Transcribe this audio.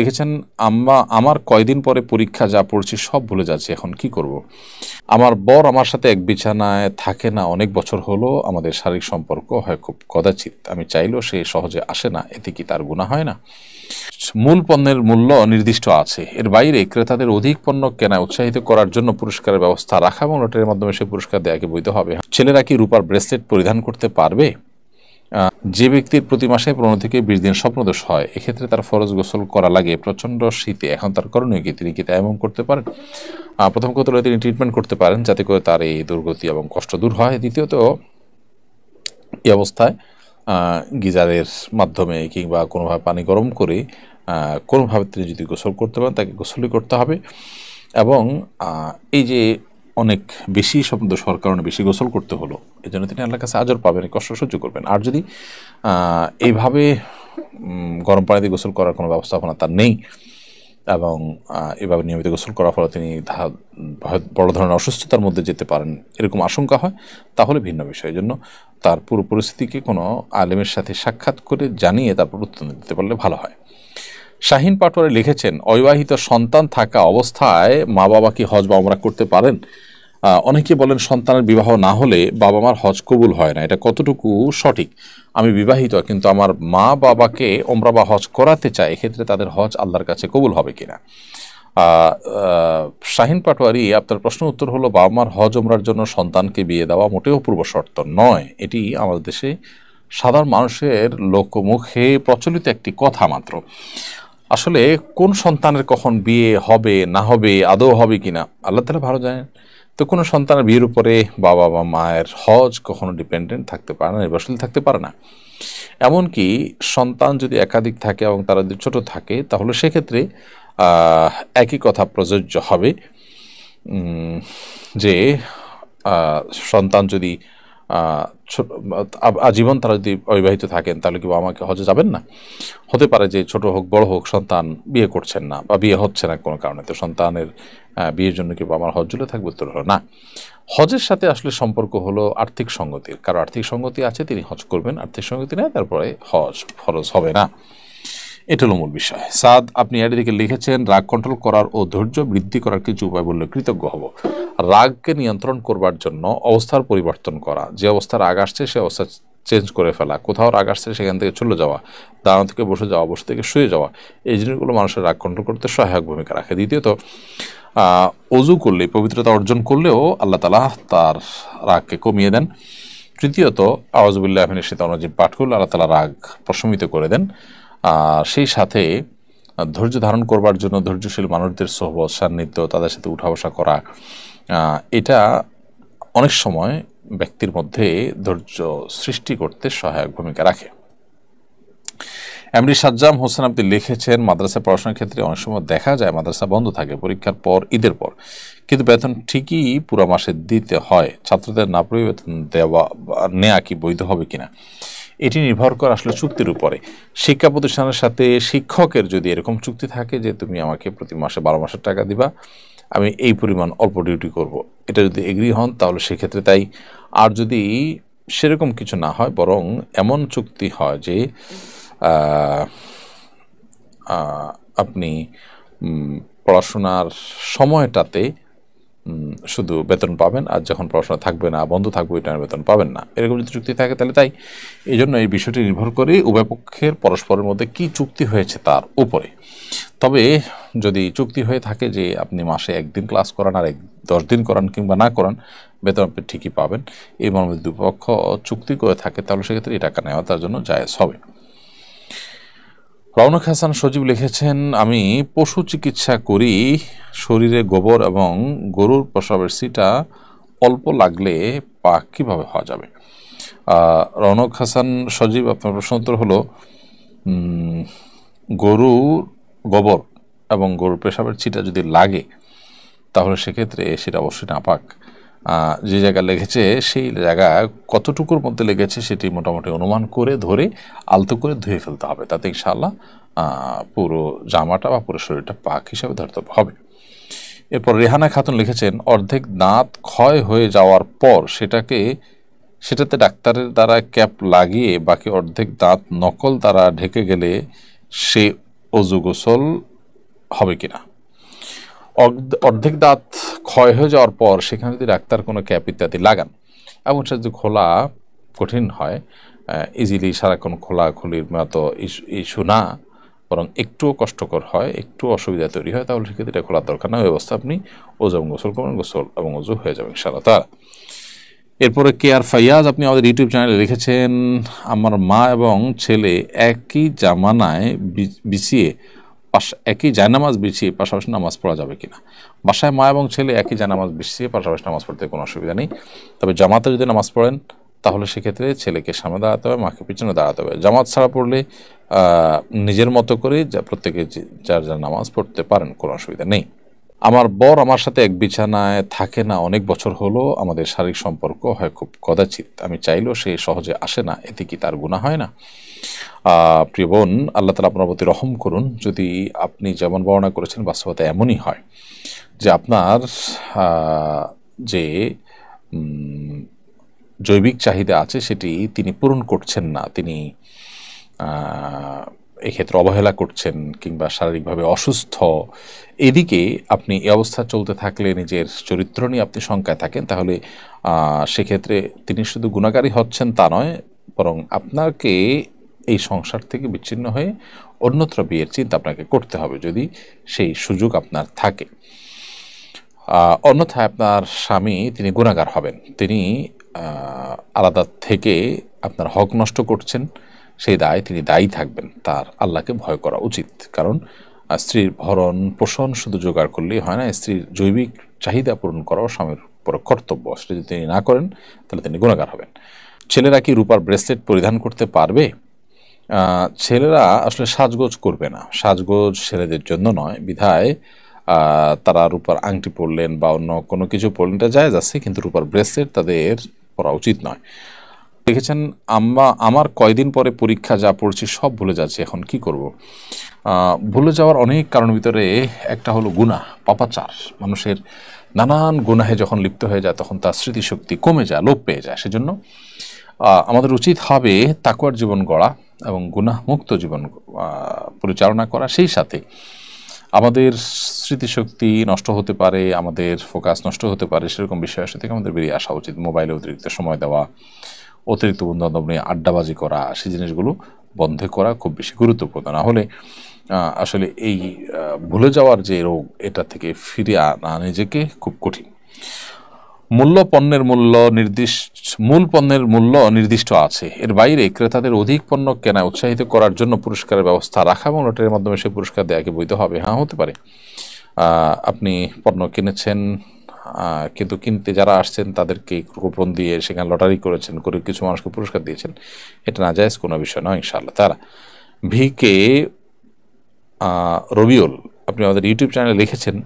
লিখেছেন, আমার কয়দিন পরে পরীক্ষা, যা পড়ছি সব ভুলে যাচ্ছি, এখন কি করব। আমার বর আমার সাথে এক বিছানায় থাকে না, অনেক বছর হলো। আমাদের শারীরিক সম্পর্ক হয় খুব কদাচিৎ। আমি চাইলেও সে সহজে আসে না, এতে কি তার গুনাহ হয় না? মূল পণ্যের মূল্য নির্দিষ্ট আছে, এর বাইরে ক্রেতাদের অধিক পণ্য কেনায় উৎসাহিত করার জন্য পুরস্কারের ব্যবস্থা রাখা এবং লটারির মাধ্যমে সে পুরস্কার দেওয়াকে বৈধ হবে। ছেলেরা কি রূপার ব্রেসলেট পরিধান করতে পারবে? যে ব্যক্তির প্রতি মাসে 15 থেকে 20 দিন স্বপ্নদোষ হয়, এক্ষেত্রে তার ফরজ গোসল করা লাগে প্রচণ্ড শীতে। এখন তার করণীয় কি? তিনি কি তায়াম্মুম করতে পারেন? প্রথম কথা হলো তিনি ট্রিটমেন্ট করতে পারেন, যাতে করে তার এই দুর্গতি এবং কষ্ট দূর হয়। দ্বিতীয়ত, এই অবস্থায় গিজারের মাধ্যমে কিংবা কোনোভাবে পানি গরম করে কোনোভাবে তিনি যদি গোসল করতে পারেন, তাকে গোসলই করতে হবে। এবং এই যে অনেক বেশি স্বপ্নদোষ হওয়ার কারণে বেশি গোসল করতে হলো, এই জন্য তিনি আল্লাহর কাছে আজর পাবেন, কষ্ট সহ্য করবেন। আর যদি এইভাবে গরম পানিতে গোসল করার কোনো ব্যবস্থাপনা তার নেই এবং এভাবে নিয়মিত গোসল করার ফলে তিনি বড় ধরনের অসুস্থতার মধ্যে যেতে পারেন, এরকম আশঙ্কা হয়, তাহলে ভিন্ন বিষয়। এই জন্য তার পুরো পরিস্থিতিকে কোনো আলেমের সাথে সাক্ষাৎ করে জানিয়ে তারপর উত্তর দিতে পারলে ভালো হয়। শাহিন পাটোয়ারি লিখেছেন, অবিবাহিত সন্তান থাকা অবস্থায় মা বাবা কি হজ বা ওমরা করতে পারেন? অনেকে বলেন সন্তানের বিবাহ না হলে বাবা মার হজ কবুল হয় না, এটা কতটুকু সঠিক? আমি বিবাহিত, কিন্তু আমার মা বাবাকে ওমরা বা হজ করাতে চায়, এক্ষেত্রে তাদের হজ আল্লাহর কাছে কবুল হবে কিনা? শাহিন পাটোয়ারি, আপনার প্রশ্ন উত্তর হলো, বাবা মার হজ ওমরার জন্য সন্তানকে বিয়ে দেওয়া মোটেও পূর্ব শর্ত নয়। এটি আমাদের দেশে সাধারণ মানুষের লোকমুখে প্রচলিত একটি কথা মাত্র। আসলে কোন সন্তানের কখন বিয়ে হবে না হবে, আদৌ হবে কিনা, আল্লাহ তাআলা ভালো জানেন। তো কোনো সন্তানের বিয়ের উপরে বাবা বা মায়ের হজ কখনো ডিপেন্ডেন্ট থাকতে পারে না, নির্ভরশীল থাকতে পারে না। এমনকি সন্তান যদি একাধিক থাকে এবং তারা যদি ছোট থাকে, তাহলে সেক্ষেত্রে একই কথা প্রযোজ্য হবে যে সন্তান যদি আজীবন তারা যদি অবিবাহিত থাকেন, তাহলে কি বাবা মাকে হজে যাবেন না? হতে পারে যে ছোট হোক বড় হোক সন্তান বিয়ে করছেন না বা বিয়ে হচ্ছে না কোনো কারণে, তো সন্তানের বিয়ের জন্য কি বাবা মার হজ ঝুলে থাকবে? উত্তর হলো না। হজের সাথে আসলে সম্পর্ক হলো আর্থিক সঙ্গতির। কারো আর্থিক সঙ্গতি আছে, তিনি হজ করবেন, আর্থিক সঙ্গতি নেই, তারপরে হজ ফরজ হবে না। এটা হলো মূল বিষয়। সাদ, আপনি এর দিকে লিখেছেন, রাগ কন্ট্রোল করার ও ধৈর্য বৃদ্ধি করার কিছু উপায় বললে কৃতজ্ঞ হব। রাগকে নিয়ন্ত্রণ করবার জন্য অবস্থার পরিবর্তন করা, যে অবস্থা রাগ আসছে সে অবস্থা চেঞ্জ করে ফেলা, কোথাও রাগ আসছে সেখান থেকে চলে যাওয়া, দাঁড়ানো থেকে বসে যাওয়া, বসে থেকে শুয়ে যাওয়া, এই জিনিসগুলো মানুষের রাগ কন্ট্রোল করতে সহায়ক ভূমিকা রাখে। দ্বিতীয়ত, অজু করলে, পবিত্রতা অর্জন করলেও আল্লাহ তাআলা তার রাগকে কমিয়ে দেন। তৃতীয়ত, আউযুবিল্লাহি মিনাশ শাইতানির রাজিম পাঠ করলে আল্লাহ তাআলা রাগ প্রশমিত করে দেন। সেই সাথে ধৈর্য ধারণ করবার জন্য ধৈর্যশীল মানুষদের সোহবত, সান্নিধ্য, তাদের সাথে উঠা বসা করা, এটা অনেক সময় ব্যক্তির মধ্যে ধৈর্য সৃষ্টি করতে সহায়ক ভূমিকা রাখে। এমডি সাজ্জাম হোসেন আপনি লিখেছেন, মাদ্রাসায় পড়াশোনার ক্ষেত্রে অনেক সময় দেখা যায় মাদ্রাসা বন্ধ থাকে পরীক্ষার পর, ঈদের পর, কিন্তু বেতন ঠিকই পুরো মাসে দিতে হয়। ছাত্রদের না পড়ে বেতন নেওয়া কি বৈধ হবে কিনা? এটি নির্ভর করে আসলে চুক্তির উপরে। শিক্ষা প্রতিষ্ঠানের সাথে শিক্ষকের যদি এরকম চুক্তি থাকে যে তুমি আমাকে প্রতি মাসে 12 মাসের টাকা দিবা, আমি এই পরিমাণ অল্প ডিউটি করব, এটা যদি এগ্রি হন তাহলে সেক্ষেত্রে তাই। আর যদি সেরকম কিছু না হয়, বরং এমন চুক্তি হয় যে আপনি পড়াশোনার সময়টাতে শুধু বেতন পাবেন, আর যখন পড়াশোনা থাকবে না, বন্ধ থাকবে, এটা বেতন পাবেন না, এরকম যদি চুক্তি থাকে তাহলে তাই। এই জন্য এই বিষয়টি নির্ভর করে উভয় পক্ষের পরস্পরের মধ্যে কি চুক্তি হয়েছে তার উপরে। তবে যদি চুক্তি হয়ে থাকে যে আপনি মাসে 1 দিন ক্লাস করান আর 10 দিন করান কিংবা না করান, বেতন আপনি ঠিকই পাবেন, এই মর্মে দুপক্ষ চুক্তি করে থাকে, তাহলে সেক্ষেত্রে এই টাকা নেওয়া তার জন্য জায়েজ হবে। রওনক হাসান সজীব লিখেছেন, আমি পশু চিকিৎসা করি, শরীরে গোবর এবং গরুর প্রস্রাবের ছিটা অল্প লাগলে পাক কীভাবে হওয়া যাবে? রওনক হাসান সজীব, আপনার প্রশ্ন উত্তর হলো, গরুর গোবর এবং গরুর পেশাবের ছিটা যদি লাগে তাহলে সেক্ষেত্রে সেটা অবশ্যই নাপাক। যে জায়গায় লেগেছে সেই জায়গা কতটুকুর মধ্যে লেগেছে সেটি মোটামুটি অনুমান করে ধরে আলতো করে ধুয়ে ফেলতে হবে, তাতে ইনশাআল্লাহ পুরো জামাটা বা পুরো শরীরটা পাক হিসাবে ধরতে হবে। এরপর রেহানা খাতুন লিখেছেন, অর্ধেক দাঁত ক্ষয় হয়ে যাওয়ার পর সেটাতে ডাক্তারের দ্বারা ক্যাপ লাগিয়ে বাকি অর্ধেক দাঁত নকল দ্বারা ঢেকে গেলে সে অজু গোসল হবে কিনা। অর্ধেক দাঁত ক্ষয় হয়ে যাওয়ার পর সেখানে যদি ডাক্তার কোনো ক্যাপ ইত্যাদি লাগান এবং সেটা যদি খোলা কঠিন হয়, ইজিলি সারাক্ষণ খোলাখুলির মতো ইস্যু না, বরং একটুও কষ্টকর হয়, একটু অসুবিধা তৈরি হয়, তাহলে সেক্ষেত্রে এটা খোলার দরকার না, ব্যবস্থা আপনি ওজু এবং গোসল করবেন, গোসল এবং ওজু হয়ে যাবে ইনশাআল্লাহ তাআলা। এরপরে কে আর ফাইয়াজ, আপনি আমাদের ইউটিউব চ্যানেলে লিখেছেন, আমার মা এবং ছেলে একই জামানায় বিছিয়ে একই জায়নামাজ বিছিয়ে পাশাপাশি নামাজ পড়া যাবে কিনা। বাসায় মা এবং ছেলে একই জায়নামাজ বিছিয়ে পাশাপাশি নামাজ পড়তে কোনো অসুবিধা নেই, তবে জামাতে যদি নামাজ পড়েন তাহলে সেক্ষেত্রে ছেলেকে সামনে দাঁড়াতে হবে, মাকে পিছনে দাঁড়াতে হবে। জামাত ছাড়া পড়লে নিজের মতো করে প্রত্যেকে যার যার নামাজ পড়তে পারেন, কোনো অসুবিধা নেই। আমার বর আমার সাথে এক বিছানায় থাকে না অনেক বছর হলো, আমাদের শারীরিক সম্পর্ক হয় খুব কদাচিৎ, আমি চাইলেও সে সহজে আসে না, এতে কি তার গুনাহ হয় না? প্রিয় বোন, আল্লাহ তাআলা আপনার প্রতি রহম করুন। যদি আপনি যেমন বর্ণনা করেছেন বাস্তবতা এমনই হয় যে আপনার যে জৈবিক চাহিদা আছে সেটি তিনি পূরণ করছেন না, তিনি এক্ষেত্রে অবহেলা করছেন কিংবা শারীরিকভাবে অসুস্থ, এদিকে আপনি এই অবস্থা চলতে থাকলে নিজের চরিত্র নিয়ে আপনি শঙ্কায় থাকেন, তাহলে সেক্ষেত্রে তিনি শুধু গুনাহগারী হচ্ছেন তা নয়, বরং আপনাকে এই সংসার থেকে বিচ্ছিন্ন হয়ে অন্যত্র বিয়ের চিন্তা আপনাকে করতে হবে, যদি সেই সুযোগ আপনার থাকে। অন্যথায় আপনার স্বামী তিনি গুনাহগার হবেন, তিনি আলাদা থেকে আপনার হক নষ্ট করছেন, সেই দায় তিনি দায়ী থাকবেন। তার আল্লাহকে ভয় করা উচিত, কারণ স্ত্রীর ভরণ পোষণ শুধু জোগাড় করলেই হয় না, স্ত্রীর জৈবিক চাহিদা পূরণ করাও স্বামীর উপর কর্তব্য, সেটা যদি তিনি না করেন তাহলে তিনি গুনাহগার হবেন। ছেলেরা কি রূপার ব্রেসলেট পরিধান করতে পারবে? ছেলেরা আসলে সাজগোজ করবে না, সাজগোজ ছেলেদের জন্য নয়, বিধায় তারা রূপার আংটি পরলেন বা অন্য কোনো কিছু পরলেন এটা জায়েজ আছে, কিন্তু রূপার ব্রেসলেট তাদের পরা উচিত নয়। দেখেছেন, আমার কয়দিন পরে পরীক্ষা, যা পড়ছি সব ভুলে যাচ্ছি, এখন কি করব। ভুলে যাওয়ার অনেক কারণের ভিতরে একটা হলো গুনাহ, পাপাচার। মানুষের নানান গুনাহে যখন লিপ্ত হয়ে যায় তখন তার স্মৃতিশক্তি কমে যায়, লোপ পেয়ে যায়। সেজন্য আমাদের উচিত হবে তাকওয়ার জীবন গড়া এবং গুনাহ মুক্ত জীবন পরিচালনা করা। সেই সাথে আমাদের স্মৃতিশক্তি নষ্ট হতে পারে, আমাদের ফোকাস নষ্ট হতে পারে, সেরকম বিষয় থেকে আমাদের বেরিয়ে আসা উচিত। মোবাইলে অতিরিক্ত সময় দেওয়া, অতিরিক্ত বন্ধুবান্ধব নিয়ে আড্ডাবাজি করা, সেই জিনিসগুলো বন্ধ করা খুব বেশি গুরুত্বপূর্ণ। না হলে আসলে এই ভুলে যাওয়ার যে রোগ, এটা থেকে ফিরে আনা নিজেকে খুব কঠিন। মূল পণ্যের মূল্য নির্দিষ্ট আছে, এর বাইরে ক্রেতাদের অধিক পণ্য কেনায় উৎসাহিত করার জন্য পুরস্কারের ব্যবস্থা রাখা এবং লটারির মাধ্যমে সেই পুরস্কার দেওয়াকে বৈধ হবে। হ্যাঁ, হতে পারে। আপনি পণ্য কিনেছেন, কিন্তু কিনতে যারা আসছেন তাদেরকে কুপন দিয়ে সেখানে লটারি করেছেন, করে কিছু মানুষকে পুরস্কার দিয়েছেন, এটা নাজায়েজ কোনো বিষয় নয় ইনশাআল্লাহ তাআলা। ভিকে রবিউল, আপনি আমাদের ইউটিউব চ্যানেলে লিখেছেন